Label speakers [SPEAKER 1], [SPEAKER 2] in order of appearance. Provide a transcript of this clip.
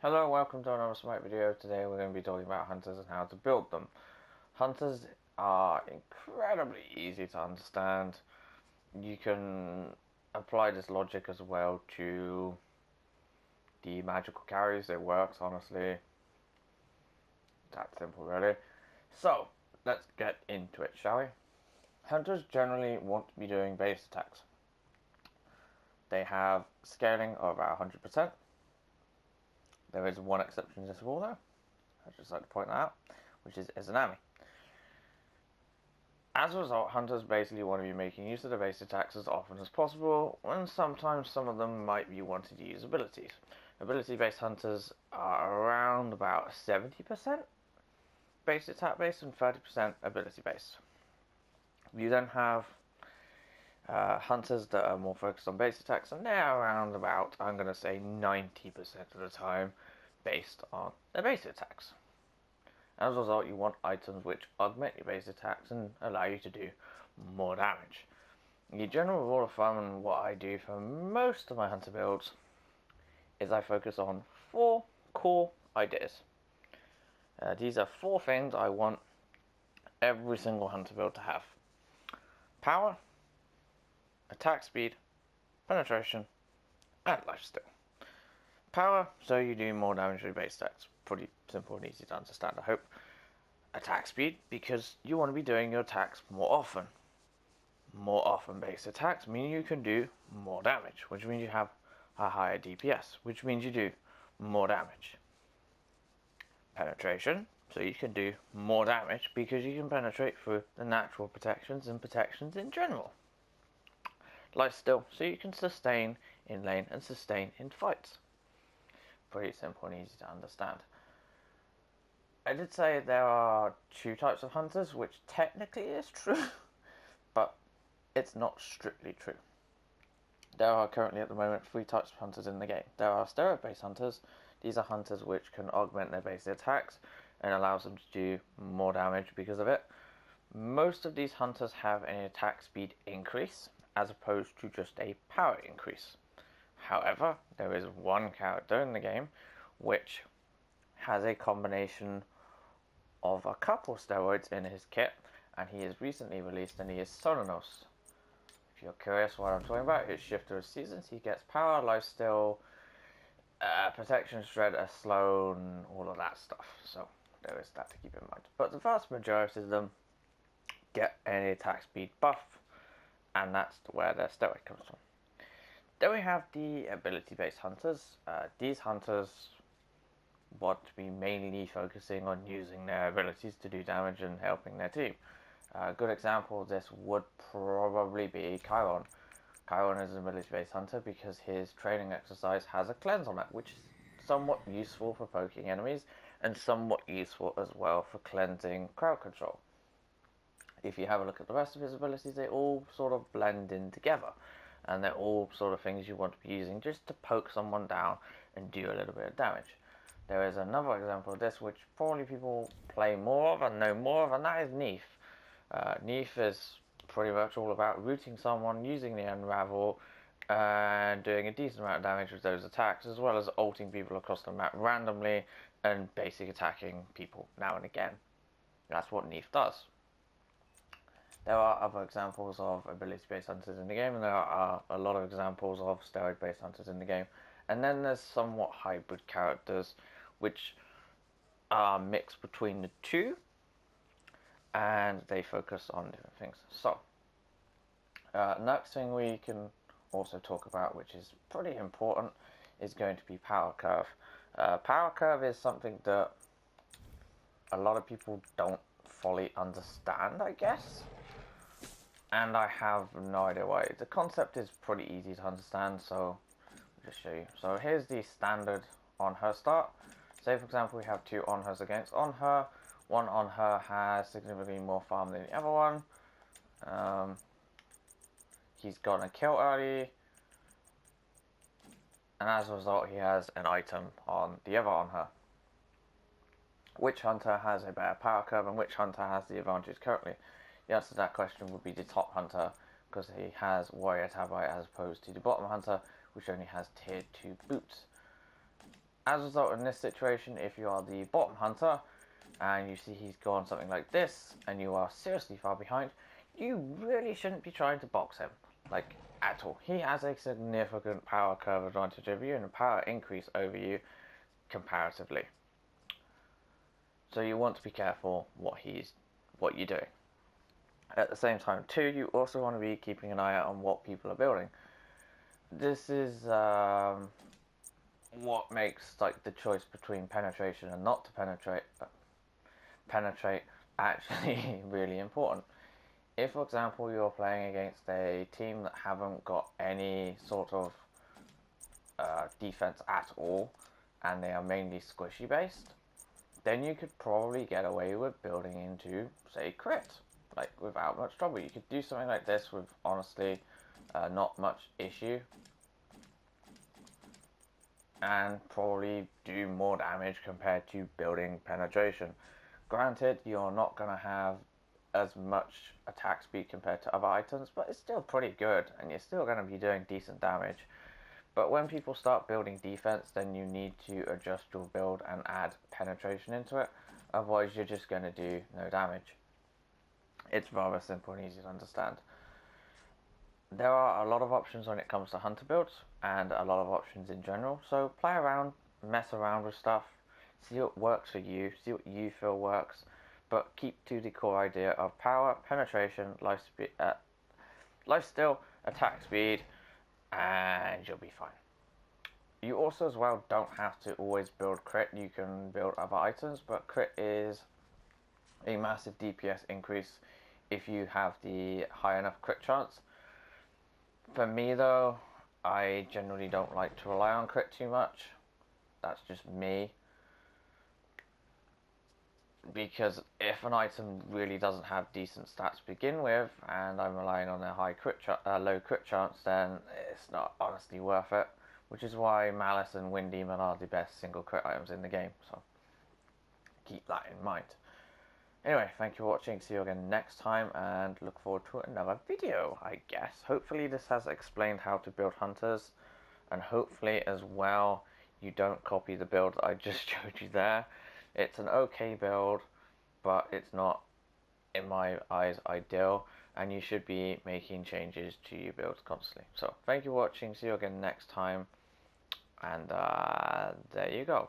[SPEAKER 1] Hello, welcome to another Smite video. Today we're going to be talking about hunters and how to build them. Hunters are incredibly easy to understand. You can apply this logic as well to the magical carries. It works, honestly. That simple, really. So, let's get into it, shall we? Hunters generally want to be doing base attacks. They have scaling of about 100%. There is one exception to this rule though. I'd just like to point that out, which is Izanami. As a result, hunters basically want to be making use of the base attacks as often as possible, and sometimes some of them might be wanting to use abilities. Ability-based hunters are around about 70% base attack based and 30% ability based. You then have hunters that are more focused on base attacks, and they're around about, I'm going to say, 90% of the time based on their base attacks. As a result, you want items which augment your base attacks and allow you to do more damage. The general rule of thumb and what I do for most of my hunter builds is I focus on 4 core ideas. These are 4 things I want every single hunter build to have: power, attack speed, penetration, and lifesteal. Power, so you do more damage with base attacks. Pretty simple and easy to understand, I hope. Attack speed, because you want to be doing your attacks more often. More often base attacks mean you can do more damage, which means you have a higher DPS, which means you do more damage. Penetration, so you can do more damage because you can penetrate through the natural protections and protections in general. Lifesteal, so you can sustain in lane and sustain in fights. Pretty simple and easy to understand. I did say there are 2 types of hunters, which technically is true, but it's not strictly true. There are currently at the moment 3 types of hunters in the game. There are steroid-based hunters. These are hunters which can augment their base attacks and allows them to do more damage because of it. Most of these hunters have an attack speed increase as opposed to just a power increase. However, there is one character in the game which has a combination of a couple steroids in his kit, and he is recently released, and he is Solanos. If you're curious what I'm talking about, his Shifter of Seasons, he gets power, lifesteal, protection, shred, slow, and all of that stuff. So there is that to keep in mind. But the vast majority of them get an attack speed buff, and that's where their steroid comes from. Then we have the ability-based hunters. These hunters want to be mainly focusing on using their abilities to do damage and helping their team. A good example of this would probably be Chiron. Chiron is an ability-based hunter because his training exercise has a cleanse on it, which is somewhat useful for poking enemies and somewhat useful as well for cleansing crowd control. If you have a look at the rest of his abilities, they all sort of blend in together, and they're all sort of things you want to be using just to poke someone down and do a little bit of damage. There is another example of this which probably people play more of and know more of, and that is Neef. Neef is pretty much all about rooting someone, using the Unravel, and doing a decent amount of damage with those attacks, as well as ulting people across the map randomly and basic attacking people now and again. That's what Neef does. There are other examples of ability-based hunters in the game, and there are a lot of examples of steroid-based hunters in the game. And then there's somewhat hybrid characters, which are mixed between the 2, and they focus on different things. So, next thing we can also talk about, which is pretty important, is going to be power curve. Power curve is something that a lot of people don't fully understand, I guess. And I have no idea why. The concept is pretty easy to understand, so I'll just show you. So here's the standard on her start. Say for example we have 2 on hers against on her. One on her has significantly more farm than the other one. He's gotten a kill early, and as a result he has an item on the other on her. Which hunter has a better power curve and which hunter has the advantage currently? The answer to that question would be the top hunter, because he has warrior tabite as opposed to the bottom hunter, which only has tier 2 boots. As a result, in this situation, if you are the bottom hunter and you see he's gone something like this and you are seriously far behind, you really shouldn't be trying to box him, like, at all. He has a significant power curve advantage over you and a power increase over you comparatively. So you want to be careful what you're doing. At the same time too, you also want to be keeping an eye out on what people are building. This is what makes like the choice between penetration and not to penetrate actually really important. If, for example, you're playing against a team that haven't got any sort of defense at all, and they are mainly squishy based, then you could probably get away with building into, say, crit, like without much trouble. You could do something like this with, honestly, not much issue, and probably do more damage compared to building penetration. Granted, you're not going to have as much attack speed compared to other items, but it's still pretty good, and you're still going to be doing decent damage. But when people start building defense, then you need to adjust your build and add penetration into it, otherwise you're just going to do no damage. It's rather simple and easy to understand. There are a lot of options when it comes to hunter builds, and a lot of options in general, so play around, mess around with stuff, see what works for you, see what you feel works, but keep to the core idea of power, penetration, lifesteal, attack speed, and you'll be fine. You also as well don't have to always build crit. You can build other items, but crit is a massive DPS increase if you have the high enough crit chance. For me though, I generally don't like to rely on crit too much. That's just me. Because if an item really doesn't have decent stats to begin with, and I'm relying on a low crit chance, then it's not honestly worth it. Which is why Malice and Wind Demon are the best single crit items in the game, so keep that in mind. Anyway, thank you for watching, see you again next time, and look forward to another video, I guess. Hopefully this has explained how to build hunters, and hopefully as well you don't copy the build that I just showed you there. It's an okay build, but it's not, in my eyes, ideal, and you should be making changes to your builds constantly. So, thank you for watching, see you again next time, and there you go.